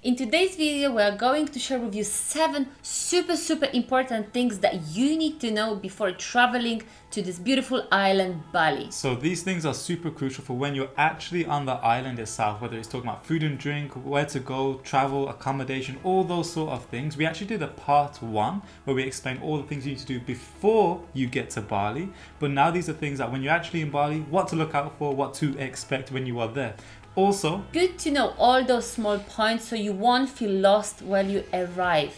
In today's video, we are going to share with you 7 super important things that you need to know before traveling to this beautiful island, Bali. So these things are super crucial for when you're actually on the island itself, whether it's talking about food and drink, where to go, travel, accommodation, all those sort of things. We actually did a part 1 where we explain all the things you need to do before you get to Bali. But now these are things that when you're actually in Bali, what to look out for, what to expect when you are there. Also, good to know all those small points so you won't feel lost while you arrive.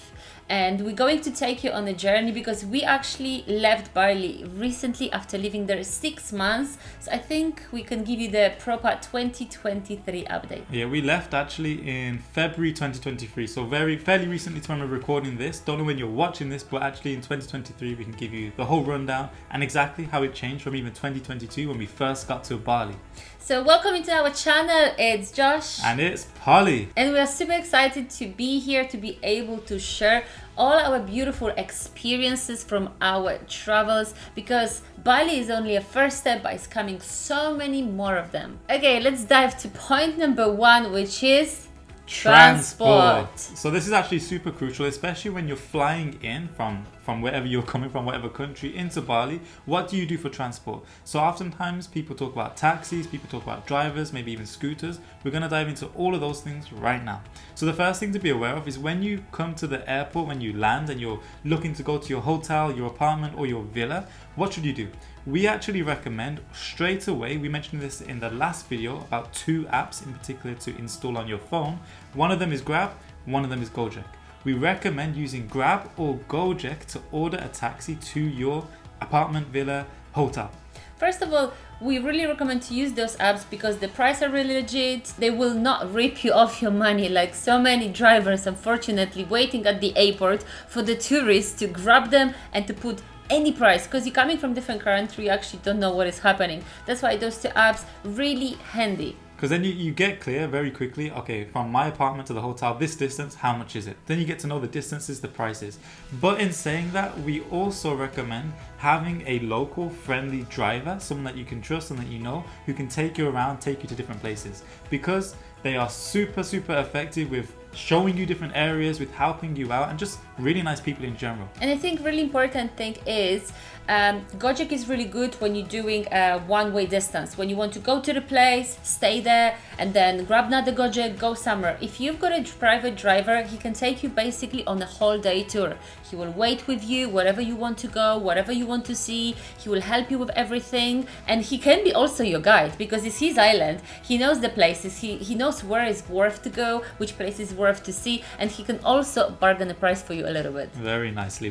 And we're going to take you on a journey because we actually left Bali recently after living there 6 months. So I think we can give you the proper 2023 update. Yeah, we left actually in February 2023. So fairly recently to when we're recording this. Don't know when you're watching this, but actually in 2023 we can give you the whole rundown and exactly how it changed from even 2022 when we first got to Bali. So welcome into our channel. It's Josh. And it's Polly. And we are super excited to be here to be able to share all our beautiful experiences from our travels, because Bali is only a first step, but it's coming so many more of them. Okay, let's dive to point number 1, which is transport. So this is actually super crucial, especially when you're flying in from wherever you're coming from, whatever country, into Bali. What do you do for transport? So oftentimes people talk about taxis, people talk about drivers, maybe even scooters. We're going to dive into all of those things right now. So the first thing to be aware of is when you come to the airport, when you land and you're looking to go to your hotel, your apartment or your villa, what should you do? We actually recommend straight away, we mentioned this in the last video, about 2 apps in particular to install on your phone. One of them is Grab, one of them is Gojek. We recommend using Grab or Gojek to order a taxi to your apartment, villa, hotel. First of all, we really recommend to use those apps because the prices are really legit. They will not rip you off your money like so many drivers, unfortunately, waiting at the airport for the tourists to grab them and to put any price, because you're coming from different country, you actually don't know what is happening. That's why those 2 apps really handy. Because then you get clear very quickly, okay, from my apartment to the hotel, this distance, how much is it? Then you get to know the distances, the prices. But in saying that, we also recommend having a local friendly driver, someone that you can trust and that you know, who can take you around, take you to different places. Because they are super effective with showing you different areas, with helping you out, and just really nice people in general. And I think really important thing is Gojek is really good when you're doing a one-way distance. When you want to go to the place, stay there, and then grab another Gojek, go somewhere. If you've got a private driver, he can take you basically on a whole day tour. He will wait with you wherever you want to go, whatever you want to see. He will help you with everything, and he can be also your guide because it's his island. He knows the places. He knows where it's worth to go, which place is worth to see, and he can also bargain the price for you a little bit. Very nicely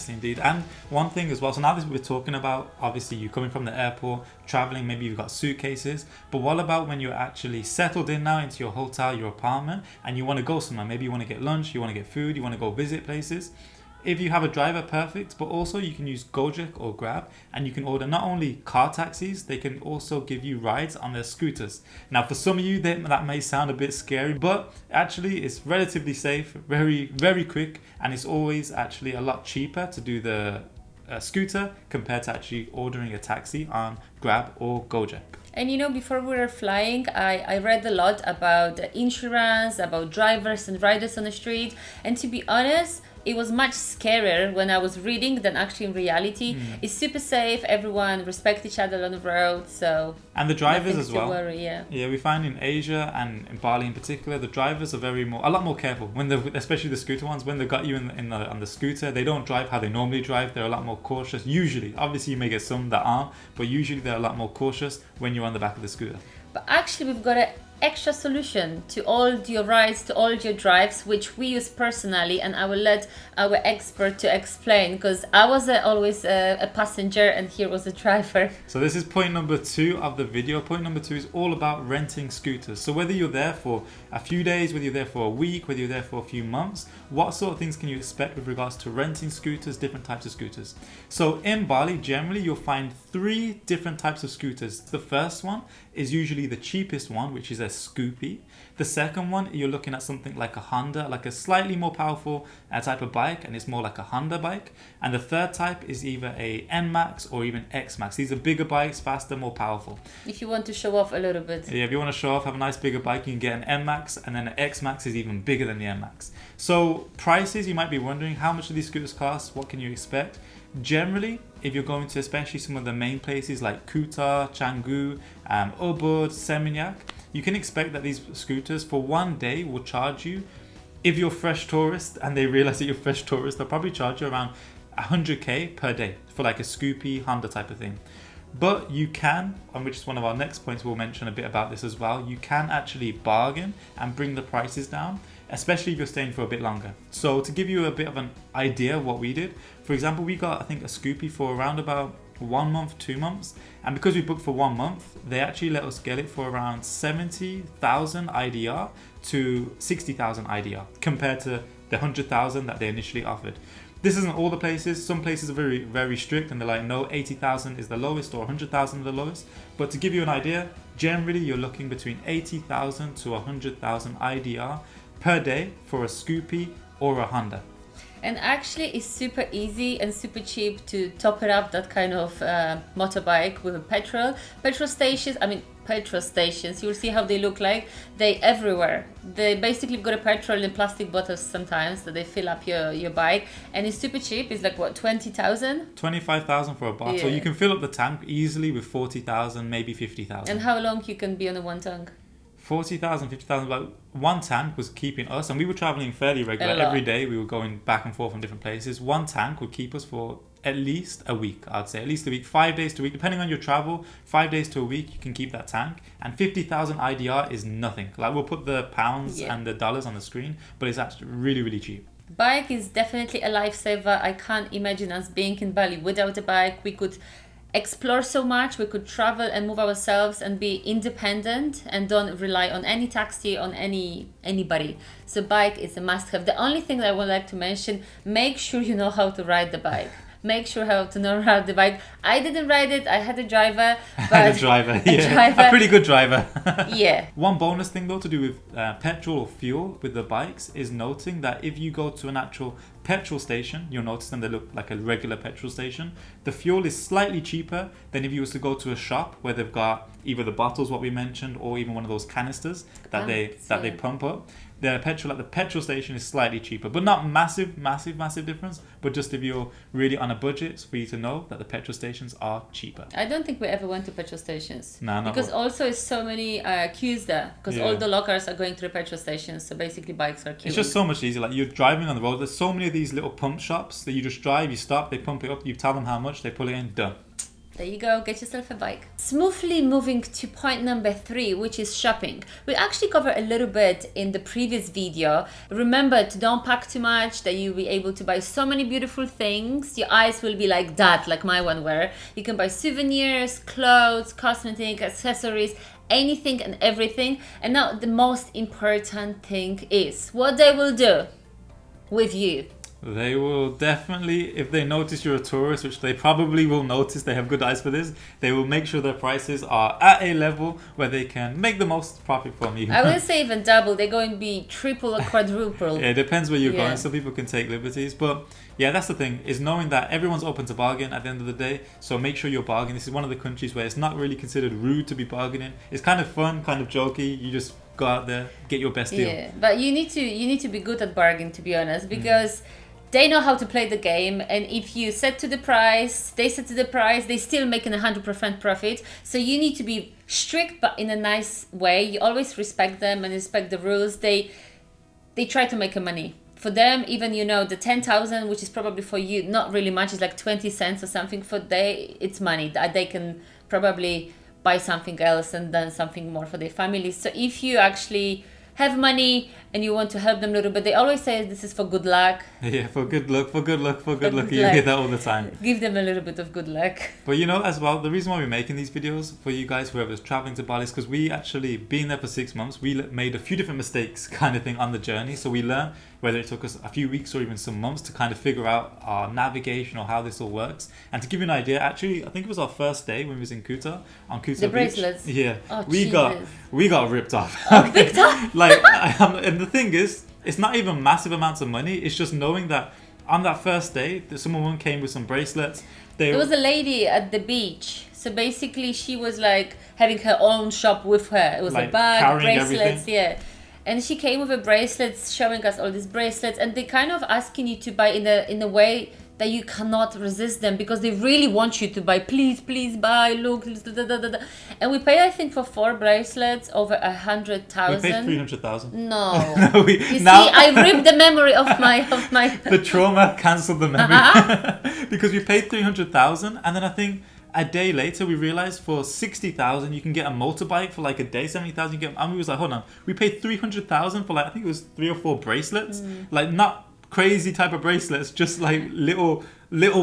indeed. And one thing as well, so now this we're talking about, obviously you coming from the airport, traveling, maybe you've got suitcases, but what about when you're actually settled in now into your hotel, your apartment, and you want to go somewhere? Maybe you want to get lunch, you want to get food, you want to go visit places. If you have a driver, perfect, but also you can use Gojek or Grab, and you can order not only car taxis, they can also give you rides on their scooters. Now for some of you that may sound a bit scary, but actually it's relatively safe, very quick, and it's always actually a lot cheaper to do the scooter compared to actually ordering a taxi on Grab or Gojek. And you know, before we were flying, I read a lot about insurance, about drivers and riders on the street, and to be honest, it was much scarier when I was reading than actually in reality. It's super safe, everyone respect each other on the road, so... And the drivers as well. Worry, yeah, we find in Asia and in Bali in particular, the drivers are a lot more careful. When especially the scooter ones, when they got you on the scooter, they don't drive how they normally drive. They're a lot more cautious. Usually, obviously you may get some that aren't, but usually they're a lot more cautious when you're on the back of the scooter. But actually we've got an extra solution to all your rides, to all your drives, which we use personally, and I will let our expert to explain, because I was always a passenger and here was a driver. So this is point number 2 of the video. Point number 2 is all about renting scooters. So whether you're there for a few days, whether you're there for a week, whether you're there for a few months, what sort of things can you expect with regards to renting scooters, different types of scooters? So in Bali, generally you'll find 3 different types of scooters. The first one is usually the cheapest one, which is a Scoopy. The second one, you're looking at something like a Honda, like a slightly more powerful type of bike, and it's more like a Honda bike. And the third type is either a N-Max or even X-Max. These are bigger bikes, faster, more powerful. If you want to show off a little bit. Yeah, if you want to show off, have a nice bigger bike, you can get an N-Max, and then an X-Max is even bigger than the N-Max. So prices, you might be wondering, how much do these scooters cost? What can you expect? Generally, if you're going to especially some of the main places like Kuta, Canggu, Ubud, Seminyak, you can expect that these scooters for one day will charge you, if you're a fresh tourist and they realize that you're a fresh tourist, they'll probably charge you around 100k per day for like a Scoopy Honda type of thing. But you can, and which is one of our next points, we'll mention a bit about this as well, you can actually bargain and bring the prices down, especially if you're staying for a bit longer. So to give you a bit of an idea of what we did, for example, we got, I think, a Scoopy for around about 1 month, 2 months, and because we booked for 1 month, they actually let us get it for around 70,000 IDR to 60,000 IDR compared to the 100,000 that they initially offered. This isn't all the places. Some places are very, very strict and they're like, no, 80,000 is the lowest or 100,000 is the lowest. But to give you an idea, generally you're looking between 80,000 to 100,000 IDR per day for a Scoopy or a Honda. And actually it's super easy and super cheap to top it up, that kind of motorbike, with a petrol stations. You'll see how they look like. They everywhere. They basically got a petrol in plastic bottles sometimes that they fill up your bike, and it's super cheap. It's like what, 20,000? 25,000 for a bottle. Yeah. You can fill up the tank easily with 40,000, maybe 50,000. And how long you can be on a one tank? 40,000, 50,000, like one tank was keeping us, and we were traveling fairly regular. Every day we were going back and forth from different places. One tank would keep us for at least a week, I'd say. At least a week, 5 days to a week. Depending on your travel, 5 days to a week, you can keep that tank. And 50,000 IDR is nothing. Like, we'll put the pounds and the dollars on the screen, but it's actually really, really cheap. Bike is definitely a lifesaver. I can't imagine us being in Bali without a bike. We could explore so much, we could travel and move ourselves and be independent and don't rely on any taxi, on anybody. So bike is a must-have. The only thing that I would like to mention, make sure you know how to ride the bike. Make sure how to know how to bike. I didn't ride it, I had a driver. But a pretty good driver. Yeah. One bonus thing though to do with petrol or fuel with the bikes is noting that if you go to an actual petrol station, you'll notice them, they look like a regular petrol station. The fuel is slightly cheaper than if you was to go to a shop where they've got either the bottles, what we mentioned, or even one of those canisters that they pump up. The petrol at the petrol station is slightly cheaper, but not massive difference. But just if you're really on a budget, it's for you to know that the petrol stations are cheaper. I don't think we ever went to petrol stations. No, not because also it's so many queues there. Because all the locals are going to the petrol stations, so basically bikes are queuing. It's just so much easier. Like, you're driving on the road. There's so many of these little pump shops that you just drive, you stop, they pump it up, you tell them how much, they pull it in, done. There you go, get yourself a bike. Smoothly moving to point number 3, which is shopping. We actually covered a little bit in the previous video. Remember to don't pack too much, that you'll be able to buy so many beautiful things. Your eyes will be like that, like my one were. You can buy souvenirs, clothes, cosmetics, accessories, anything and everything. And now the most important thing is what they will do with you. They will definitely, if they notice you're a tourist, which they probably will notice, they have good eyes for this, they will make sure their prices are at a level where they can make the most profit from you. I will say even double, they're going to be triple or quadruple. Yeah, it depends where you're going, so people can take liberties. But yeah, that's the thing, is knowing that everyone's open to bargain at the end of the day, so make sure you're bargaining. This is one of the countries where it's not really considered rude to be bargaining. It's kind of fun, kind of jokey, you just go out there, get your best deal. Yeah, but you need to be good at bargaining, to be honest, because they know how to play the game, and if you set to the price, they set to the price, they still making 100% profit. So you need to be strict, but in a nice way. You always respect them and respect the rules. They try to make a money. For them, even, you know, the 10,000, which is probably for you not really much, it's like 20 cents or something. For it's money that they can probably buy something else and then something more for their family. So if you actually have money and you want to help them a little bit, they always say this is for good luck. Yeah, for good luck, for good luck, for good luck. good You luck. hear that all the time. Give them a little bit of good luck. But you know, as well, the reason why we're making these videos for you guys, whoever's traveling to Bali, is because we actually, being there for 6 months, we made a few different mistakes kind of thing on the journey. So we learned, whether it took us a few weeks or even some months, to kind of figure out our navigation or how this all works. And to give you an idea, actually, I think it was our first day when we was in Kuta, on Kuta The Beach. bracelets. Yeah, Oh, we got ripped off. Oh, big time. Like, and the thing is, it's not even massive amounts of money. It's just knowing that on that first day, someone came with some bracelets. There was a lady at the beach. So basically, she was like having her own shop with her. It was Like a bag, carrying bracelets, everything. yeah. And she came with the bracelets, showing us all these bracelets, and they kind of asking you to buy in a way that you cannot resist them, because they really want you to buy. Please, please buy. Look, da, da, da, da. And we pay, I think, for 4 bracelets over 100,000. We paid 300,000. No, No, you see, I ripped the memory of my. The trauma cancelled the memory because we paid 300,000, and then I think a day later we realized for 60,000 you can get a motorbike for like a day. 70,000 you get, and we was like, hold on, we paid 300,000 for like, I think it was 3 or 4 bracelets, like not crazy type of bracelets, just like little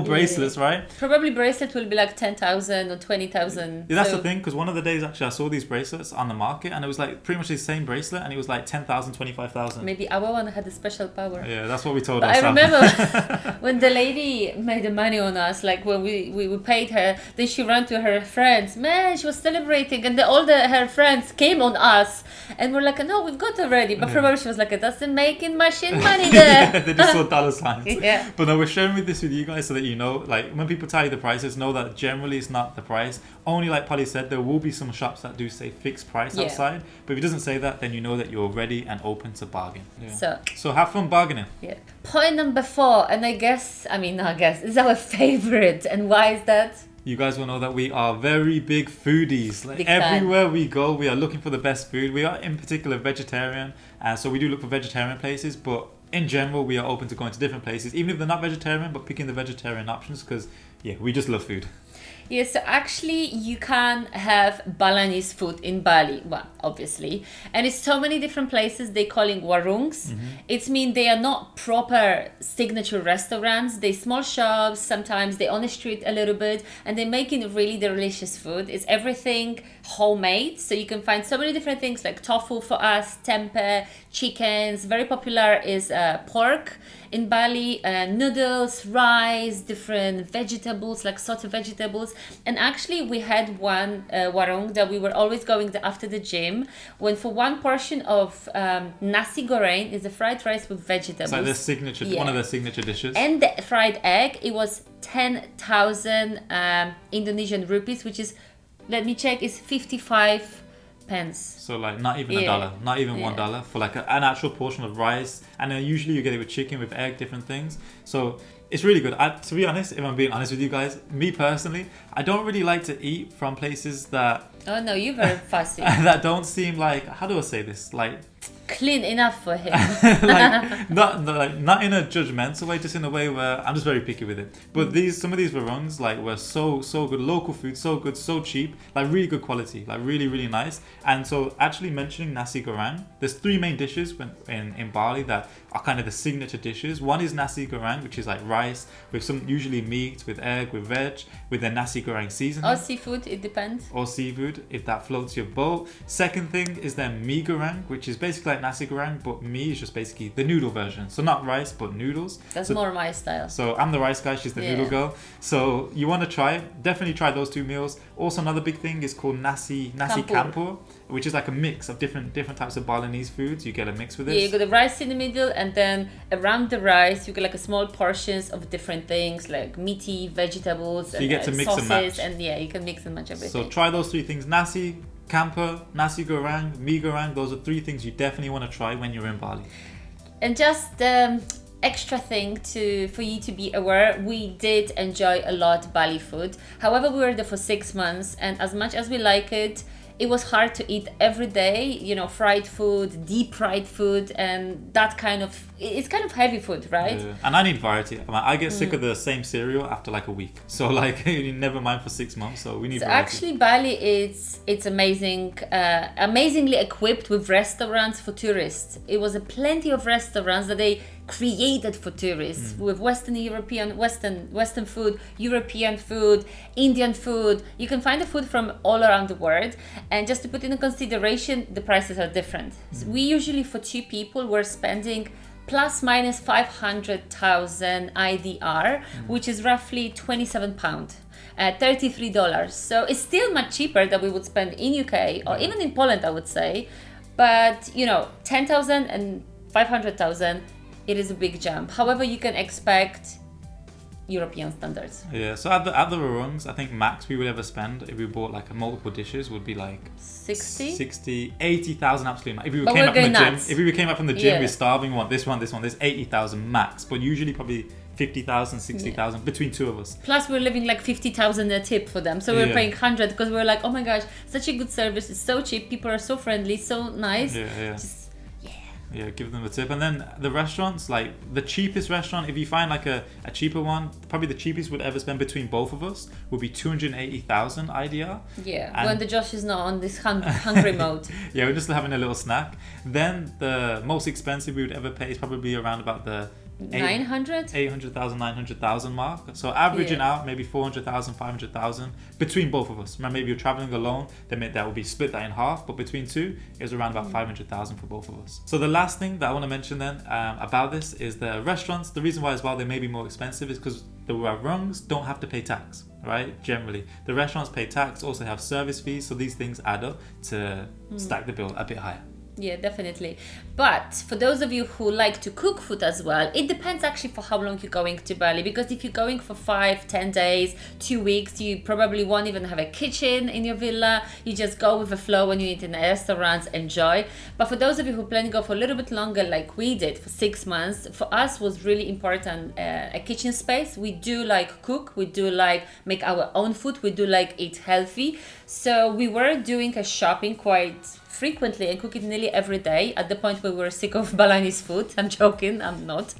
bracelets, right? Probably bracelet will be like 10,000 or 20,000. Yeah, that's the thing, because one of the days actually I saw these bracelets on the market, and it was like pretty much the same bracelet, and it was like 10,000, 25,000. Maybe our one had a special power. Yeah, that's what we told But ourselves. I remember when the lady made the money on us, like when we paid her, then she ran to her friends. Man, she was celebrating, and all her friends came on us, and we're like, no, we've got already. But probably she was like, that's the making machine money there. Yeah, they just saw dollar signs. Yeah. But no, we're sharing this with you guys so that you know, like when people tell you the prices, know that generally it's not the price. Only, like Polly said, there will be some shops that do say fixed price outside. But if it doesn't say that, then you know that you're ready and open to bargain. Yeah. So have fun bargaining. Yeah. Point number 4, and is our favorite. And why is that? You guys will know that we are very big foodies. Like Big time. everywhere we go, we are looking for the best food. We are in particular vegetarian, so we do look for vegetarian places. But in general, we are open to going to different places, even if they're not vegetarian, but picking the vegetarian options, because we just love food. Yeah, so actually you can have Balinese food in Bali, well, obviously. And it's so many different places they calling warungs. It means they are not proper signature restaurants. They small shops, sometimes they on the street a little bit, and they're making really delicious food. It's everything homemade, so you can find so many different things like tofu for us, tempeh, chickens. Very popular is pork in Bali, noodles, rice, different vegetables like sauteed vegetables. And actually we had one warung that we were always going there after the gym, when for one portion of nasi goreng is a fried rice with vegetables. It's like their signature, one of their signature dishes. And the fried egg, it was 10,000 Indonesian rupees, which is, let me check, is 55 pence. So like not even a dollar, not even $1 for like an actual portion of rice. And then usually you get it with chicken, with egg, different things. So it's really good. To be honest, if I'm being honest with you guys, me personally, I don't really like to eat from places that... Oh no, you're very fussy. that don't seem like, how do I say this? Like... clean enough for him. like, not in a judgmental way, just in a way where I'm just very picky with it. But some of these varongs were so good, local food, so good, so cheap, like really good quality, like really, really nice. And so actually mentioning nasi goreng, there's 3 main dishes in Bali that are kind of the signature dishes. One is nasi goreng, which is like rice with some usually meat, with egg, with veg, with the nasi goreng seasoning. Or seafood, it depends. Or seafood, if that floats your boat. Second thing is then mee goreng, which is basically like nasi goreng, but mee is just basically the noodle version. So not rice, but noodles. That's more my style. So I'm the rice guy, she's the noodle girl. So you want to try, definitely try those 2 meals. Also another big thing is called nasi campur, which is like a mix of different types of Balinese foods. You get a mix with it. Yeah, you got the rice in the middle, and then around the rice you get like a small portions of different things like meaty vegetables, so you get to mix sauces, and match. and you can mix and match everything. So try those 3 things: nasi campur, nasi goreng, mee goreng. Those are 3 things you definitely want to try when you're in Bali. And just extra thing for you to be aware, we did enjoy a lot Bali food. However, we were there for 6 months, and as much as we like it, it was hard to eat every day, you know, fried food, deep fried food, and that kind of, it's kind of heavy food, right? Yeah. And I need variety. I get sick of the same cereal after like a week. So like, never mind for 6 months. So we need So variety. actually, Bali it's amazing, amazingly equipped with restaurants for tourists. It was a plenty of restaurants that they created for tourists with Western food, European food, Indian food. You can find the food from all around the world. And just to put in consideration, the prices are different. So we usually, for 2 people, we're spending plus minus 500,000 IDR, which is roughly £27. $33. So it's still much cheaper than we would spend in UK or even in Poland, I would say. But you know, 10,000 and 500,000, it is a big jump. However, you can expect European standards. Yeah, so at the rungs, I think max we would ever spend if we bought like multiple dishes would be like 60, 80,000 absolutely max. If we But came we're up from the going gym, nuts. if we came up from the gym, Yeah. we're starving, we want this one, there's 80,000 max, but usually probably 50,000, 60,000 between 2 of us. Plus, we're leaving like 50,000 a tip for them. So we're Yeah. paying 100 because we're like, oh my gosh, such a good service. It's so cheap. People are so friendly, so nice. Yeah. Just, Yeah, give them a tip. And then the restaurants, like the cheapest restaurant, if you find like a cheaper one, probably the cheapest we'd ever spend between both of us would be 280,000 IDR. yeah. And- When the Josh is not on this hungry mode. Yeah, we're just having a little snack. Then the most expensive we would ever pay is probably around about the 900? 800,000, 900,000 mark. So averaging Yeah. out maybe 400,000, 500,000 between both of us. Remember, if you're traveling alone, then that would be split that in half. But between two, it was around about 500,000 for both of us. So the last thing that I want to mention then about this is the restaurants. The reason why as well they may be more expensive is because the rungs don't have to pay tax, right? Generally, the restaurants pay tax, also have service fees. So these things add up to stack the bill a bit higher. Yeah, definitely. But for those of you who like to cook food as well, it depends actually for how long you're going to Bali. Because if you're going for 5, 10 days, 2 weeks, you probably won't even have a kitchen in your villa. You just go with the flow when you eat in the restaurants, enjoy. But for those of you who plan to go for a little bit longer, like we did for 6 months, for us was really important a kitchen space. We do like cook, we do like make our own food, we do like eat healthy. So we were doing a shopping quite frequently and cooking nearly every day at the point where we were sick of Balinese food. I'm joking, I'm not.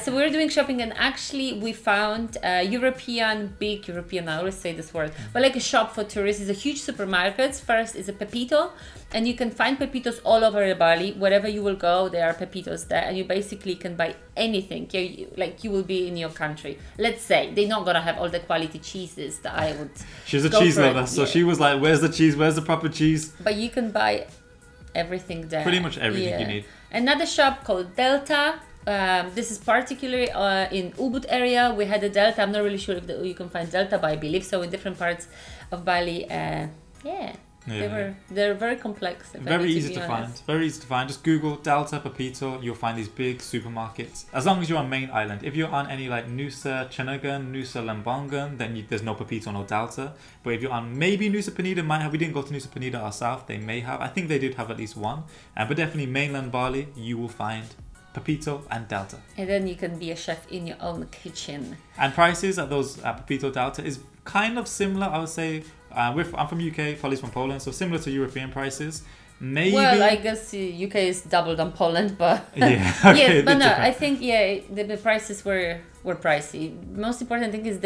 So we were doing shopping and actually we found a big European, I always say this word, but like a shop for tourists. It's a huge supermarket. First is a Pepito, and you can find Pepitos all over Bali. Wherever you will go, there are Pepitos there, and you basically can buy anything. Like you will be in your country. Let's say they're not gonna have all the quality cheeses that I would. She's a go cheese for it. lover, so Yeah. she was like, "Where's the cheese? Where's the proper cheese?" But you can buy everything there. Pretty much everything you need. Another shop called Delta. This is particularly in Ubud area. We had a Delta. I'm not really sure if you can find Delta, but I believe so in different parts of Bali. They're very complex. Very easy to find. Very easy to find. Just Google Delta Pepito. You'll find these big supermarkets. As long as you're on main island. If you're on any like Nusa Cenagan, Nusa Lembongan, then there's no Pepito, no Delta. But if you're on maybe Nusa Penida, might have. We didn't go to Nusa Penida ourselves. They may have. I think they did have at least one. But definitely mainland Bali, you will find Pepito and Delta. And then you can be a chef in your own kitchen. And prices at those Pepito Delta is kind of similar, I would say. I'm from UK, Polly's from Poland, so similar to European prices. Maybe. Well, I guess UK is doubled on Poland, but Yeah, okay, yeah, but no, different. I think the prices were pricey. Most important thing is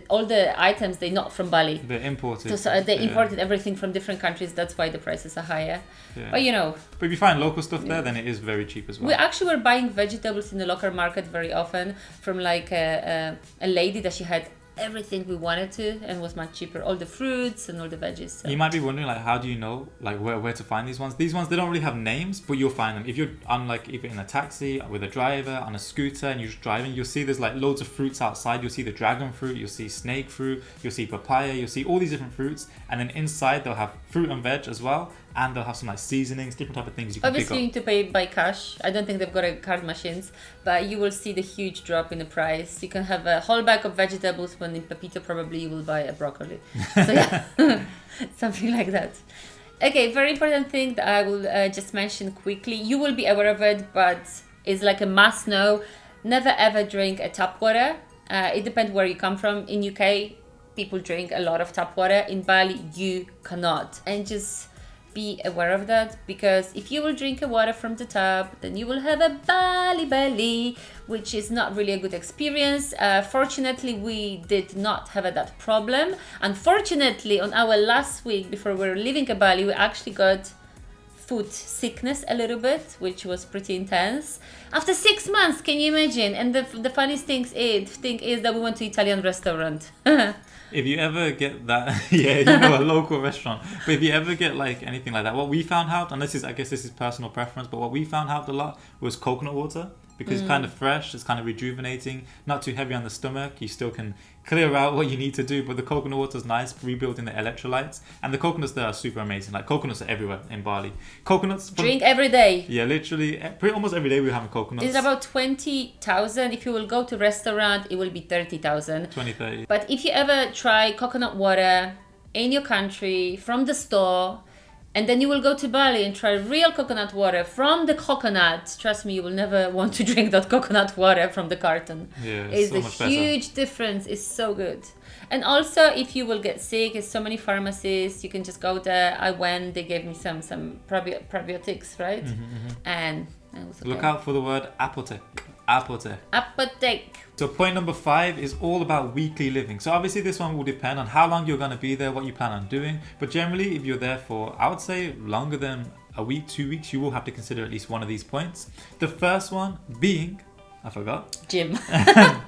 all the items they're not from Bali. They're imported. So they Yeah. imported everything from different countries. That's why the prices are higher. Yeah. But you know, But if you find local stuff there, then it is very cheap as well. we actually were buying vegetables in the local market very often from like a lady that she had everything we wanted to and was much cheaper. All the fruits and all the veggies. So. You might be wondering, like, how do you know, like, where to find these ones? These ones, they don't really have names, but you'll find them. If you're on, like, either in a taxi, with a driver, on a scooter, and you're just driving, you'll see there's, like, loads of fruits outside. You'll see the dragon fruit, you'll see snake fruit, you'll see papaya, you'll see all these different fruits. And then inside, they'll have fruit and veg as well. And they'll have some, like, seasonings, different type of things you can Obviously, you pick need to pay by cash. I don't think they've got a card machines, but you will see the huge drop in the price. You can have a whole bag of vegetables when in Pepito probably you will buy a broccoli. So yeah, something like that. Okay, very important thing that I will just mention quickly. You will be aware of it, but it's like a must know. Never ever drink a tap water. It depends where you come from. In UK, people drink a lot of tap water. In Bali, you cannot. And just be aware of that, because if you will drink a water from the tap, then you will have a Bali Belly, which is not really a good experience. Fortunately, we did not have that problem. Unfortunately, on our last week before we were leaving Bali, we actually got food sickness a little bit, which was pretty intense. After 6 months, can you imagine? And the funniest thing is that we went to Italian restaurant. If you ever get that, yeah, you know, a local restaurant. But if you ever get like anything like that, what we found out, and I guess this is personal preference, but what we found out a lot was coconut water, because it's kind of fresh, it's kind of rejuvenating, not too heavy on the stomach. You still can clear out what you need to do, but the coconut water is nice, rebuilding the electrolytes. And the coconuts there are super amazing. Like, coconuts are everywhere in Bali. Coconuts drink every day. Yeah, literally almost every day we have coconuts. It's about 20,000. If you will go to restaurant, it will be 30,000. 20, 30. But if you ever try coconut water in your country from the store, and then you will go to Bali and try real coconut water from the coconut, trust me, you will never want to drink that coconut water from the carton. Yeah, it's so a much huge difference. It's so good. And also, if you will get sick, there's so many pharmacies, you can just go there. I went, they gave me some probiotics, right? And it was okay. Look out for the word apothec. Apothec. Apothec. So point number 5 is all about weekly living. So obviously this one will depend on how long you're going to be there, what you plan on doing. But generally, if you're there for, I would say, longer than a week, 2 weeks, you will have to consider at least one of these points. The first one being, I forgot. Gym.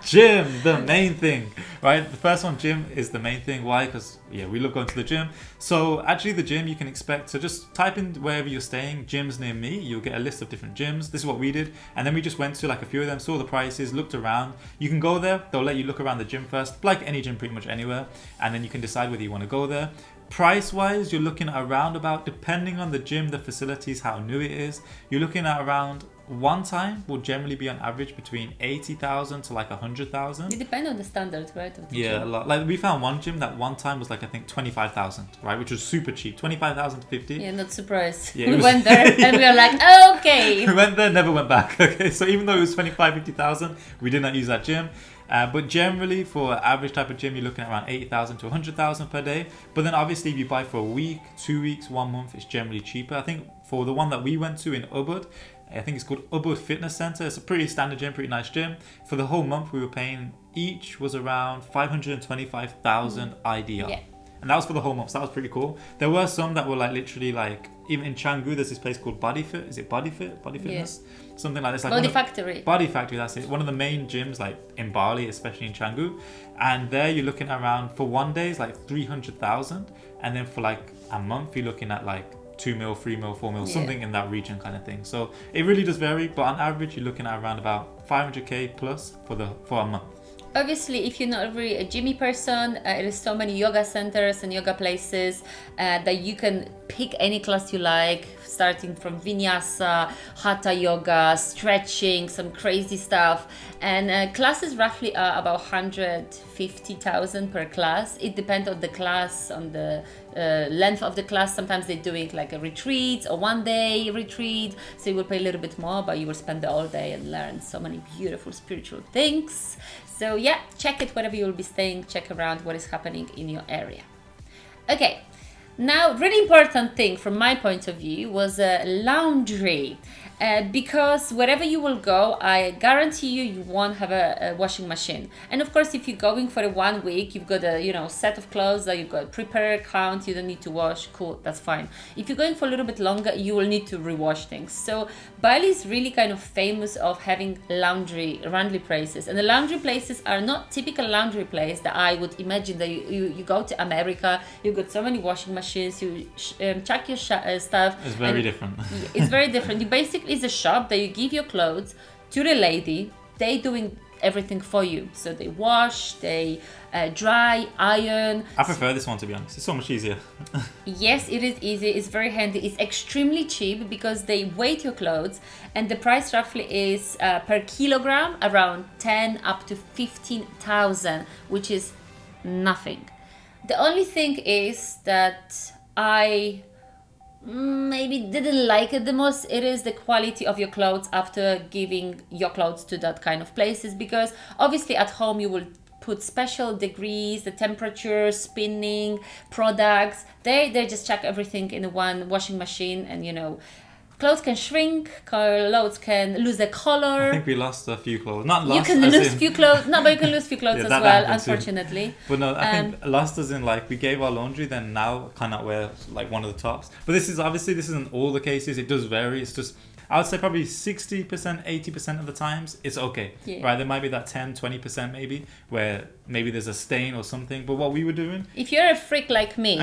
Gym, the main thing, right? The first one, gym, is the main thing. Why? Because, yeah, we love going to the gym. So actually the gym you can expect, so just type in wherever you're staying, gyms near me, you'll get a list of different gyms. This is what we did. And then we just went to like a few of them, saw the prices, looked around. You can go there, they'll let you look around the gym first, like any gym pretty much anywhere. And then you can decide whether you want to go there. Price wise, you're looking at around about, depending on the gym, the facilities, how new it is, you're looking at around, one time will generally be on average between 80,000 to like 100,000. It depends on the standard, right? Of the Yeah, gym. a lot. Like we found one gym that one time was like, I think 25,000, right? Which was super cheap, 25,000 to 50. Yeah, not surprised. Yeah, we was- went there and we were like, okay. We went there, never went back. Okay, so even though it was 25, 50,000, we did not use that gym. But generally, for average type of gym, you're looking at around 80,000 to 100,000 per day. But then obviously, if you buy for a week, 2 weeks, 1 month, it's generally cheaper. I think for the one that we went to in Ubud, I think it's called Ubud Fitness Center. It's a pretty standard gym, pretty nice gym. For the whole month, we were paying, each was around 525,000 IDR. Yeah. And that was for the whole month, so that was pretty cool. There were some that were like literally like, even in Canggu, there's this place called Body Fit. Is it Body Fit? Body Fitness? Something like this. Like Body Factory. Body Factory, that's it. One of the main gyms like in Bali, especially in Canggu. And there you're looking at around, for 1 day, it's like 300,000. And then for like a month, you're looking at like 2 mil, 3 mil, 4 mil, something in that region kind of thing. So it really does vary, but on average, you're looking at around about 500k plus for a month. Obviously, if you're not really a gymmy person, there is so many yoga centers and yoga places that you can pick any class you like, starting from vinyasa, hatha yoga, stretching, some crazy stuff. And classes roughly are about 150,000 per class. It depends on the class, on the length of the class. Sometimes they're doing like a retreat or 1 day retreat, so you will pay a little bit more, but you will spend the whole day and learn so many beautiful spiritual things. So yeah, check it wherever you will be staying, check around what is happening in your area. Okay, now really important thing from my point of view was laundry. Because wherever you will go, I guarantee you won't have a washing machine. And of course, if you're going for a 1 week, you've got a set of clothes that you've got prepare, count, you don't need to wash, cool, that's fine. If you're going for a little bit longer, you will need to rewash things. So Bali is really kind of famous of having laundry places. And the laundry places are not typical laundry place that I would imagine that you go to America, you've got so many washing machines, you check your stuff. It's very different. It's very different. You basically, it's a shop that you give your clothes to the lady. They doing everything for you. So they wash, they dry, iron. I prefer this one, to be honest. It's so much easier. Yes, it is easy. It's very handy. It's extremely cheap because they weight your clothes, and the price roughly is per kilogram around 10 up to 15,000, which is nothing. The only thing is that I maybe didn't like it the most, it is the quality of your clothes after giving your clothes to that kind of places, because obviously at home you will put special degrees, the temperature, spinning, products. They just check everything in one washing machine, and you know, clothes can shrink, clothes can lose their color. I think we lost a few clothes. Not lost. You can lose few clothes. No, but you can lose few clothes as well, unfortunately. But no, I think lost as in like we gave our laundry, then now cannot wear like one of the tops. But this isn't all the cases. It does vary. It's just, I would say probably 60%, 80% of the times it's okay. Yeah. Right? There might be that 10, 20% maybe where maybe there's a stain or something. But what we were doing, if you're a freak like me,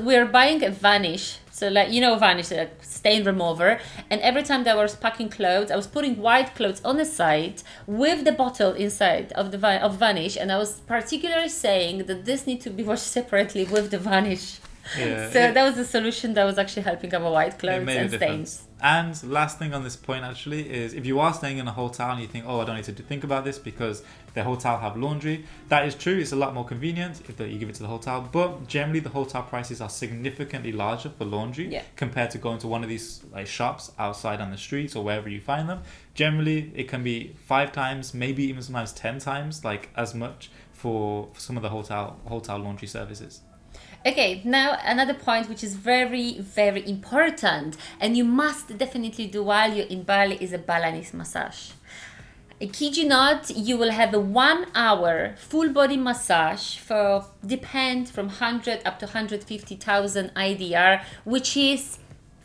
we were buying a Vanish. So like, you know, Vanish, a stain remover. And every time that I was packing clothes, I was putting white clothes on the side with the bottle inside of Vanish. And I was particularly saying that this needs to be washed separately with the Vanish. Yeah, so that was the solution that was actually helping our white clothes and stains. And last thing on this point actually is, if you are staying in a hotel and you think, oh, I don't need to think about this because the hotel have laundry, that is true. It's a lot more convenient if you give it to the hotel, but generally the hotel prices are significantly larger for laundry compared to going to one of these like shops outside on the streets or wherever you find them. Generally it can be 5 times, maybe even sometimes 10 times like as much for some of the hotel laundry services. Okay, now another point which is very, very important and you must definitely do while you're in Bali is a Balinese massage. I kid you not, you will have a 1 hour full body massage for from 100 up to 150,000 IDR, which is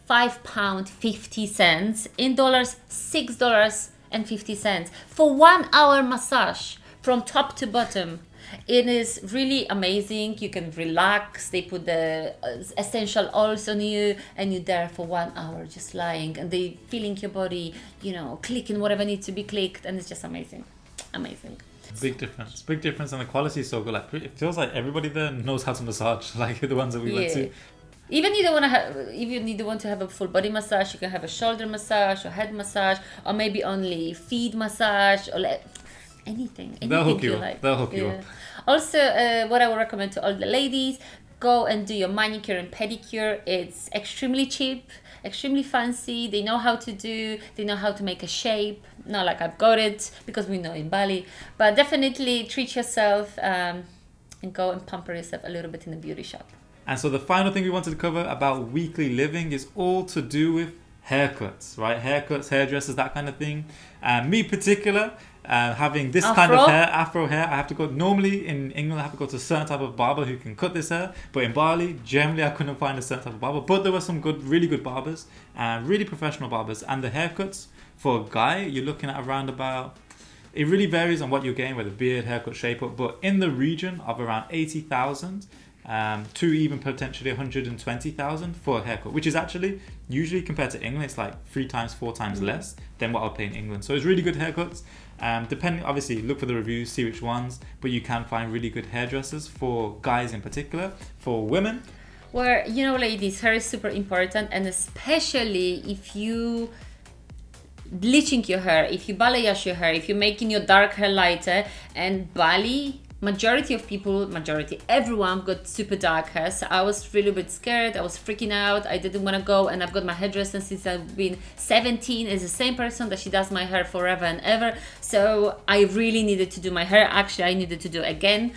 £5.50, in dollars $6.50 for 1 hour massage from top to bottom. It is really amazing. You can relax. They put the essential oils on you and you're there for 1 hour just lying and they feeling your body, you know, clicking whatever needs to be clicked, and it's just amazing. Big difference, and the quality is so good. Like, it feels like everybody there knows how to massage, like the ones that we went to. Even you don't want to have a full body massage, you can have a shoulder massage or head massage, or maybe only feet massage, or like anything They'll hook you like. They'll hook you up. Also, what I would recommend to all the ladies, go and do your manicure and pedicure. It's extremely cheap, extremely fancy. They know how to make a shape. Not like I've got it, because we know in Bali, but definitely treat yourself and go and pamper yourself a little bit in the beauty shop. And so the final thing we wanted to cover about weekly living is all to do with haircuts, right? Haircuts, hairdressers, that kind of thing. Me particular, having this kind of hair, afro hair, I have to go, normally in England I have to go to a certain type of barber who can cut this hair, but in Bali generally I couldn't find a certain type of barber, but there were some really good barbers, really professional barbers. And the haircuts for a guy, you're looking at around about, it really varies on what you're getting, whether beard, haircut, shape up, but in the region of around 80,000 to even potentially 120,000 for a haircut, which is actually usually compared to England, it's like 3 times, 4 times less than what I'll pay in England. So it's really good haircuts. Depending, obviously, look for the reviews, see which ones, but you can find really good hairdressers for guys in particular. For women, well, you know, ladies, hair is super important, and especially if you bleaching your hair, if you balayage your hair, if you're making your dark hair lighter. And Bali, everyone got super dark hair, so I was really a bit scared. I was freaking out. I didn't want to go, and I've got my hairdresser since I've been 17. It's the same person that she does my hair forever and ever, so I really needed to do my hair. Actually, I needed to do it again.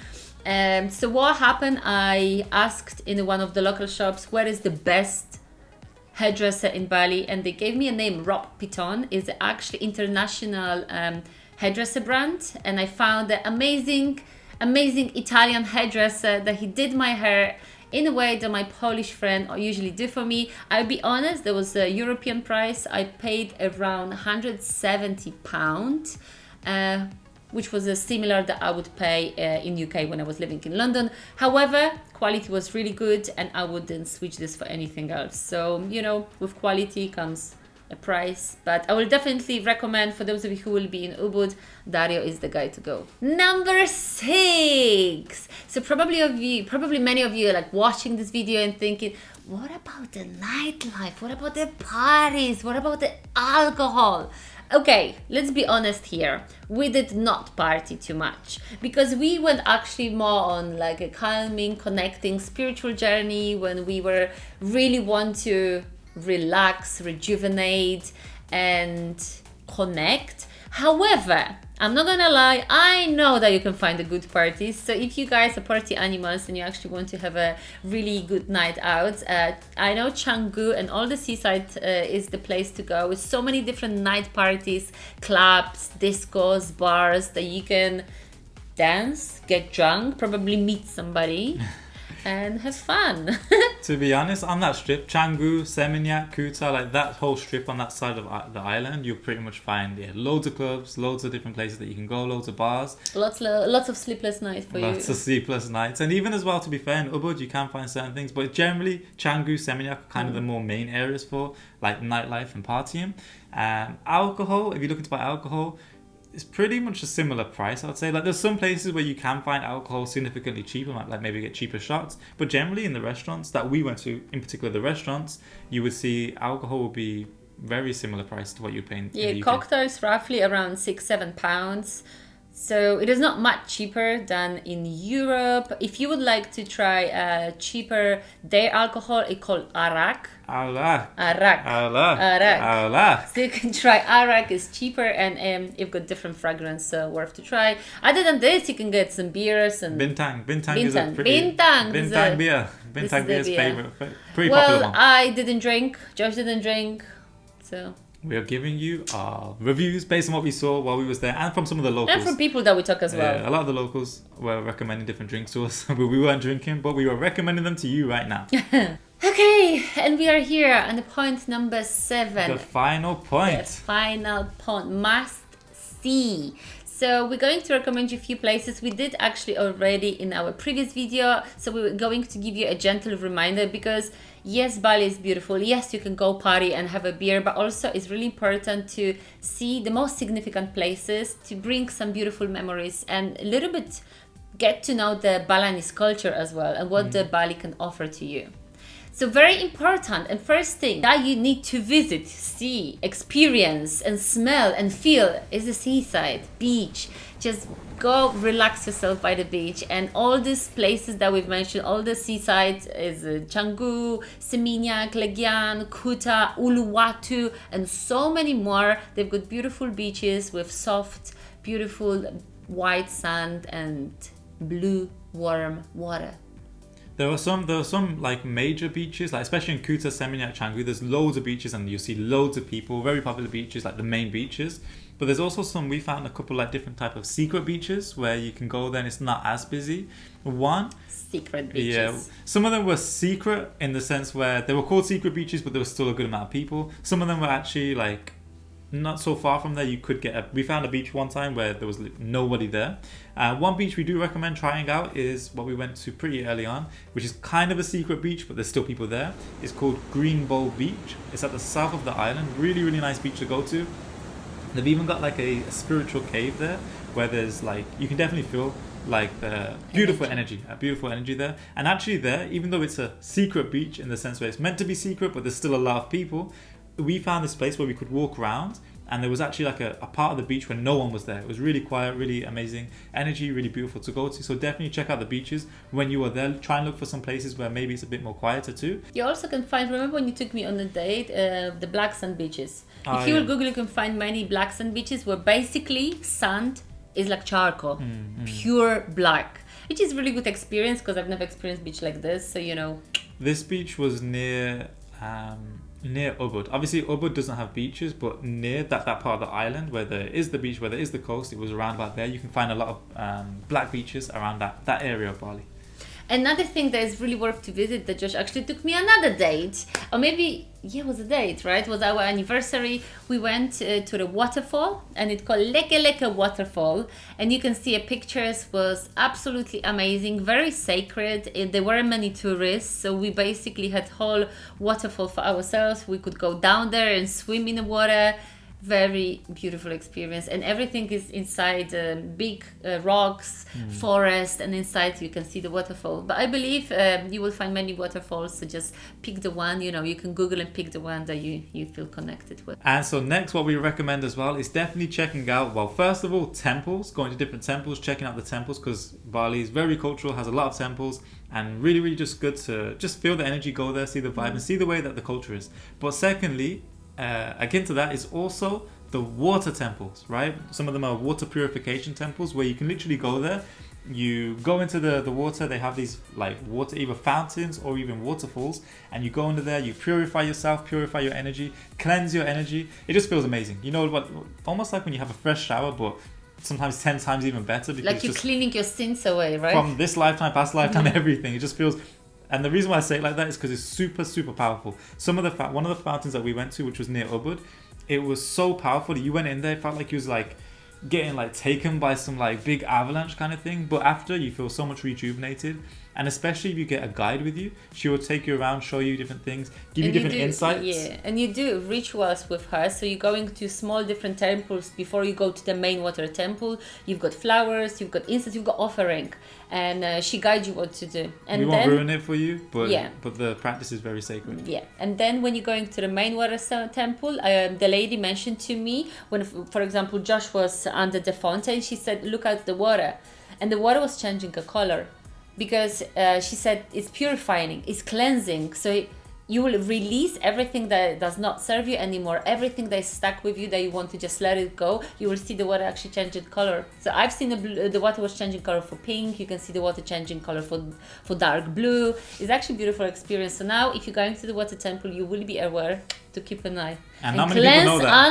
So what happened, I asked in one of the local shops where is the best hairdresser in Bali, and they gave me a name. Rob Piton is actually international hairdresser brand, and I found the amazing Italian hairdresser that he did my hair in a way that my Polish friend usually do for me. I'll be honest, there was a European price. I paid around £170, which was similar that I would pay in UK when I was living in London. However, quality was really good, and I wouldn't switch this for anything else. So, you know, with quality comes a price, but I will definitely recommend for those of you who will be in Ubud, Dario is the guy to go. Number 6. So probably many of you are like watching this video and thinking, what about the nightlife? What about the parties? What about the alcohol? Okay, let's be honest here. We did not party too much because we went actually more on like a calming, connecting, spiritual journey when we were really want to relax, rejuvenate, and connect. However, I'm not gonna lie, I know that you can find the good parties. So if you guys are party animals and you actually want to have a really good night out, I know Canggu and all the seaside is the place to go, with so many different night parties, clubs, discos, bars that you can dance, get drunk, probably meet somebody and have fun. To be honest, on that strip, Canggu, Seminyak, Kuta, like that whole strip on that side of the island, you'll pretty much find loads of clubs, loads of different places that you can go, loads of bars. Lots of sleepless nights for you. Lots of sleepless nights. And even as well, to be fair, in Ubud, you can find certain things. But generally, Canggu, Seminyak are kind of the more main areas for like nightlife and partying. Alcohol, if you're looking to buy alcohol, it's pretty much a similar price, I would say. Like there's some places where you can find alcohol significantly cheaper, like maybe get cheaper shots. But generally in the restaurants that we went to, in particular the restaurants, you would see alcohol will be very similar price to what you're paying. Yeah, in the UK. cocktails roughly around £6-7. So it is not much cheaper than in Europe. If you would like to try cheaper their alcohol, it's called arak. Allah. Arak. Allah. Arak. Allah. So you can try arak, it's cheaper and you've got different fragrance, so worth to try. Other than this, you can get some beers and Bintang is a pretty... Bintang beer. Bintang beer is favorite. Pretty popular well, one. I didn't drink. Josh didn't drink. So... we are giving you our reviews based on what we saw while we was there and from some of the locals. And from people that we talk as well. Yeah, a lot of the locals were recommending different drinks to us, but we weren't drinking, but we were recommending them to you right now. Okay, and we are here on the point number 7. The final point. The final point. Must see. So we're going to recommend you a few places. We did actually already in our previous video. So we're going to give you a gentle reminder because yes, Bali is beautiful. Yes, you can go party and have a beer, but also it's really important to see the most significant places, to bring some beautiful memories and a little bit get to know the Balinese culture as well and what the Bali can offer to you. So very important and first thing that you need to visit, see, experience and smell and feel is the seaside, beach. Just go relax yourself by the beach, and all these places that we've mentioned, all the seaside is Canggu, Seminyak, Legian, Kuta, Uluwatu and so many more. They've got beautiful beaches with soft, beautiful white sand and blue warm water. There were some like major beaches, like especially in Kuta, Seminyak, Canggu. There's loads of beaches and you see loads of people. Very popular beaches, like the main beaches. But there's also some, we found a couple like different type of secret beaches where you can go there and it's not as busy. One, secret beaches. Yeah, some of them were secret in the sense where they were called secret beaches, but there was still a good amount of people. Some of them were actually like not so far from there. You could we found a beach one time where there was nobody there. One beach we do recommend trying out is what we went to pretty early on, which is kind of a secret beach, but there's still people there. It's called Green Bowl Beach. It's at the south of the island. Really, really nice beach to go to. They've even got like a spiritual cave there where there's like, you can definitely feel like the beautiful energy there. And actually there, even though it's a secret beach in the sense where it's meant to be secret, but there's still a lot of people, we found this place where we could walk around and there was actually like a part of the beach where no one was there. It was really quiet, really amazing energy, really beautiful to go to. So definitely check out the beaches when you are there. Try and look for some places where maybe it's a bit more quieter too. You also can find, remember when you took me on a date, the black sand beaches. If you yeah. will Google, you can find many black sand beaches where basically sand is like charcoal, pure black, which is really good experience because I've never experienced beach like this. So, you know. This beach was near Ubud. Obviously Ubud doesn't have beaches, but near that part of the island where there is the beach, where there is the coast, it was around about there. You can find a lot of black beaches around that area of Bali. Another thing that is really worth to visit, that Josh actually took me another date, or maybe, yeah, it was a date, right? It was our anniversary. We went to the waterfall, and it's called Leke Leke Waterfall, and you can see a pictures. Was absolutely amazing, very sacred. There weren't many tourists, so we basically had whole waterfall for ourselves. We could go down there and swim in the water. Very beautiful experience, and everything is inside big rocks, forest, and inside you can see the waterfall. But I believe you will find many waterfalls, so just pick the one, you know, you can Google and pick the one that you feel connected with. And so next, what we recommend as well is definitely checking out, well, first of all, temples, going to different temples, checking out the temples, because Bali is very cultural, has a lot of temples, and really, really just good to just feel the energy, go there, see the vibe, and see the way that the culture is. But secondly, akin to that is also the water temples, right? Some of them are water purification temples where you can literally go there. You go into the water. They have these like water, either fountains or even waterfalls, and you go into there. You purify yourself, purify your energy, cleanse your energy. It just feels amazing. You know what? Almost like when you have a fresh shower, but sometimes 10 times even better, because like you're cleaning your sins away, right? From this lifetime, past lifetime, everything. It just feels. And the reason why I say it like that is because it's super, super powerful. One of the fountains that we went to, which was near Ubud, it was so powerful that you went in there, it felt like you was like getting like taken by some like big avalanche kind of thing. But after, you feel so much rejuvenated. And especially if you get a guide with you, she will take you around, show you different things, give you different insights. Yeah, and you do rituals with her. So you're going to small different temples before you go to the main water temple. You've got flowers, you've got incense, you've got offering, and she guides you what to do. And we won't ruin it for you, but yeah. But the practice is very sacred. Yeah, and then when you're going to the main water temple, the lady mentioned to me when, for example, Josh was under the fountain, she said, "Look at the water," and the water was changing a color. Because she said it's purifying, it's cleansing. So you will release everything that does not serve you anymore. Everything that is stuck with you that you want to just let it go. You will see the water actually changing color. So I've seen the water was changing color for pink. You can see the water changing color for dark blue. It's actually a beautiful experience. So now if you're going to the water temple, you will be aware to keep an eye. And not many people know that.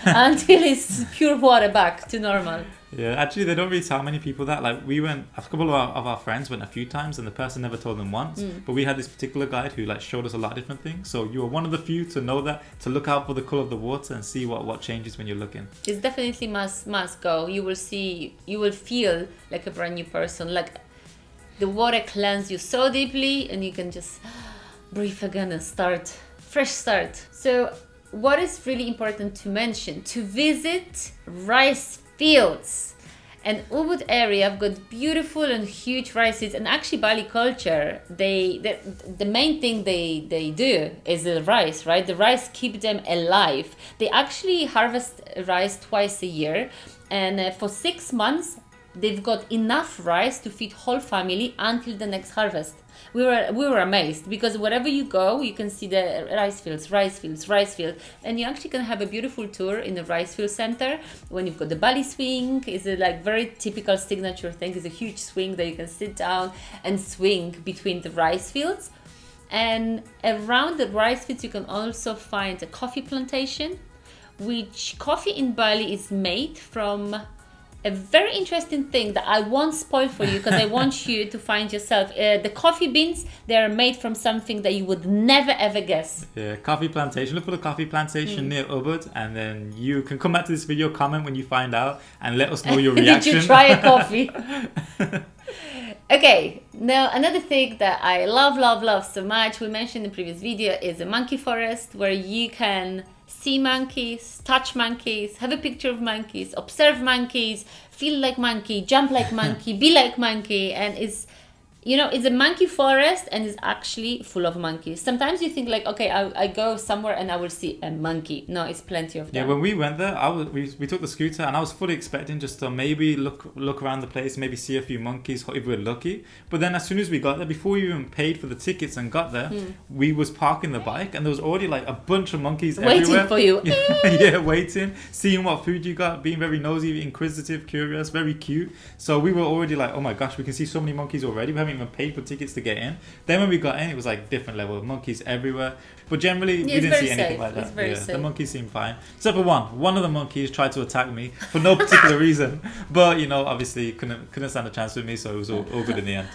until it's pure water back to normal. Yeah, actually, they don't really tell many people that. Like, we went, a couple of our friends went a few times, and the person never told them once. But we had this particular guide who like showed us a lot of different things. So you are one of the few to know that, to look out for the color of the water and see what changes when you're looking. It's definitely must go. You will feel like a brand new person. Like the water cleanses you so deeply, and you can just breathe again and fresh start. So what is really important to mention, to visit rice fields. And Ubud area, I've got beautiful and huge rice fields, and actually Bali culture, the main thing they do is the rice, right? The rice keep them alive. They actually harvest rice twice a year, and for 6 months they've got enough rice to feed whole family until the next harvest. We were amazed, because wherever you go, you can see the rice fields, and you actually can have a beautiful tour in the rice field center. When you've got the Bali swing, is a like very typical signature thing. It's a huge swing that you can sit down and swing between the rice fields. And around the rice fields, you can also find a coffee plantation, which coffee in Bali is made from a very interesting thing that I won't spoil for you, because I want you to find yourself. The coffee beans, they are made from something that you would never ever guess. Yeah, coffee plantation. Look for the coffee plantation near Ubud, and then you can come back to this video, comment when you find out, and let us know your reaction. Did you try a coffee? Okay, now another thing that I love so much, we mentioned in the previous video, is a monkey forest, where you can see monkeys, touch monkeys, have a picture of monkeys, observe monkeys, feel like monkey, jump like monkey, be like monkey. And it's a monkey forest, and it's actually full of monkeys. Sometimes you think like, okay, I go somewhere and I will see a monkey. No, it's plenty of them. Yeah, when we went there, we took the scooter, and I was fully expecting just to maybe look around the place, maybe see a few monkeys if we're lucky. But then as soon as we got there, before we even paid for the tickets and got there, we was parking the bike, and there was already like a bunch of monkeys waiting everywhere. for you. Yeah, waiting, seeing what food you got, being very nosy, inquisitive, curious, very cute. So we were already like, oh my gosh, we can see so many monkeys already. We haven't even paid for tickets to get in. Then when we got in, it was like different level of monkeys everywhere. But generally, we didn't see anything like that. The monkeys seemed fine, except for one of the monkeys tried to attack me for no particular reason, but obviously couldn't stand a chance with me, so it was all good in the end.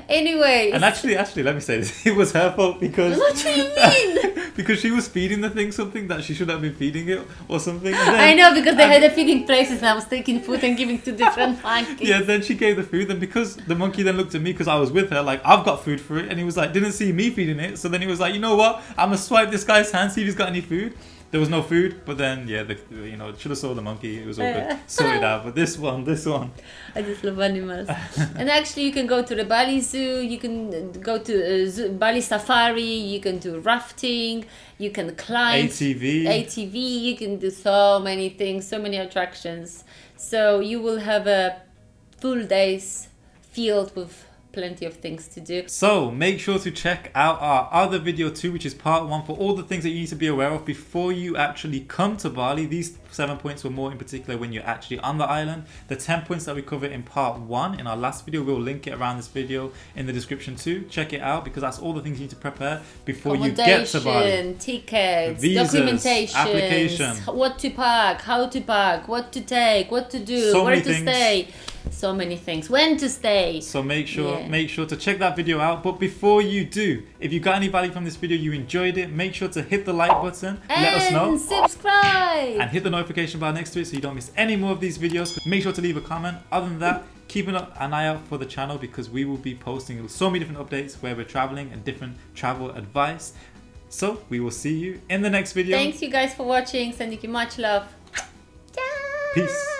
Anyway, and actually let me say this, it was her fault, because what do you mean? because she was feeding the thing something that she should have been feeding it or something. I know, because they had a feeding places, and I was taking food and giving to different monkeys. Yeah, then she gave the food, and because the monkey then looked at me, because I was with her, like, I've got food for it, and he was like, didn't see me feeding it, so then he was like, you know what, I'm gonna swipe this guy's hand, see if he's got any food. There was no food, but then should have saw the monkey. It was all good, sorted out. But this one, I just love animals. And actually, you can go to the Bali Zoo. You can go to Bali Safari. You can do rafting. You can climb ATV. You can do so many things, so many attractions. So you will have a full days filled with plenty of things to do. So make sure to check out our other video too, which is part 1 for all the things that you need to be aware of before you actually come to Bali. These 7 points were more in particular when you're actually on the island. The 10 points that we covered in part 1 in our last video, we'll link it around this video in the description too. Check it out because that's all the things you need to prepare before you get to Bali. Tickets, visas, documentation, application, what to pack, how to pack, what to take, what to do, so where to stay. So many things. When to stay. So make sure to check that video out. But before you do, if you got any value from this video, you enjoyed it, make sure to hit the like button, and let us know, subscribe, and hit the notification bell next to it so you don't miss any more of these videos. Make sure to leave a comment. Other than that, keep an eye out for the channel because we will be posting so many different updates where we're traveling and different travel advice. So we will see you in the next video. Thanks you guys for watching. Sending you much love. Peace.